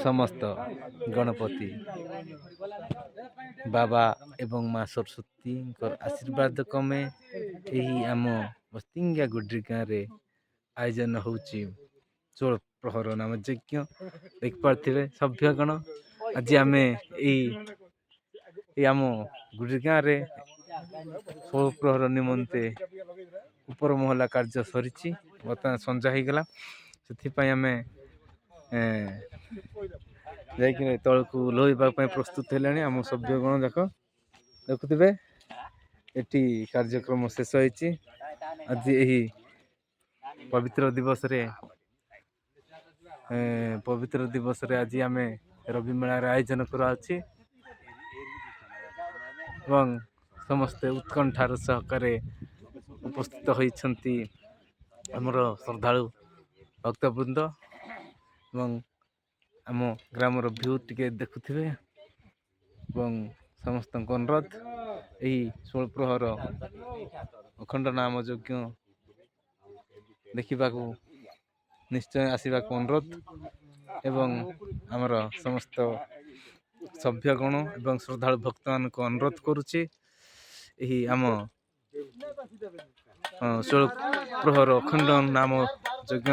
समस्त गणपति बाबा एवं माँ सरस्वती आशीर्वाद क्रमे यही आम बस्तिंगा गुड्री गाँव में आयोजन होची 16 प्रहर नाम यज्ञ देख पारे सभ्यगण आज आम आम गुड्री गाँव में 16 प्रहर निमंते ऊपर महला कार्य सरी बर्तमान संजा हो गला से आम जाकि तलू लोहवा प्रस्तुत है आम सभ्यगण जाक देखुवे ये कार्यक्रम शेष होती आज यही पवित्र दिवस रे आज आम रवि मेलार आयोजन कराची समस्ते उत्कंठार सहकार उपस्थित होती आमर श्रद्धालु भक्तवृंद आम ग्रामर भ्यू टिके देखुथिबे समस्त अनुरोध यही 16 प्रहर अखंड नाम यज्ञ देखा निश्चय आसवा अनुरोध एवं आमर समस्त सभ्यगण एवं श्रद्धालु भक्त मान को अनुरोध करुच्ची यही आम 16 प्रहर अखंड नाम यज्ञ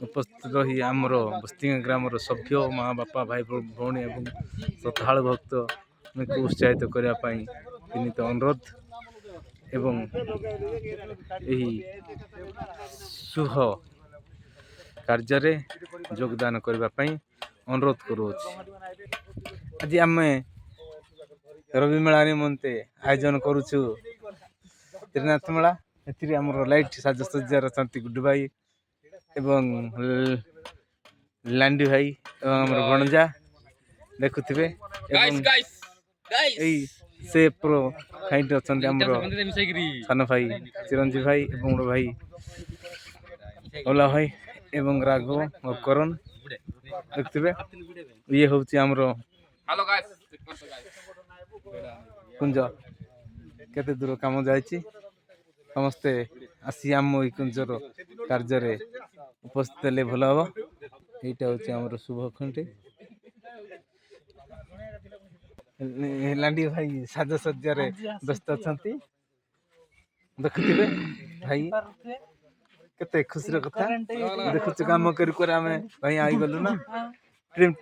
उपस्थित रही आमर बस्तिंगा ग्रामर सभ्य माँ बापा भाई भौणी एवं श्रद्धालु भक्त को उत्साहित करने विनीत अनुरोध एवं यही शुभ कार्य योगदान करने अनुरोध करुच्ची आज आम रवि मेला निमंते आयोजन करुचु त्रिनाथ मेला एमर लाइट साजसज्जार अच्छा गुड्डू भाई एवं लांडी भाई एवं भणजा देखुथिबे से प्रो फाइट अच्छा सान भाई चिरंजीव भाई एवं बड़ भाई ओला भाई एवं राघव और करण देखुथिबे ये होची हमरो कुंज केते दूर काम जायछि समस्ते आसी आम कुंजर कार्य उपस्थित हेले भल हम यहाँ हूँ आम शुभखंडी लांडी भाई साजसज्जार व्यस्त अच्छा देखुए भाई केते खुशी कथा देखु काम कर भाई आई गलु ना टीम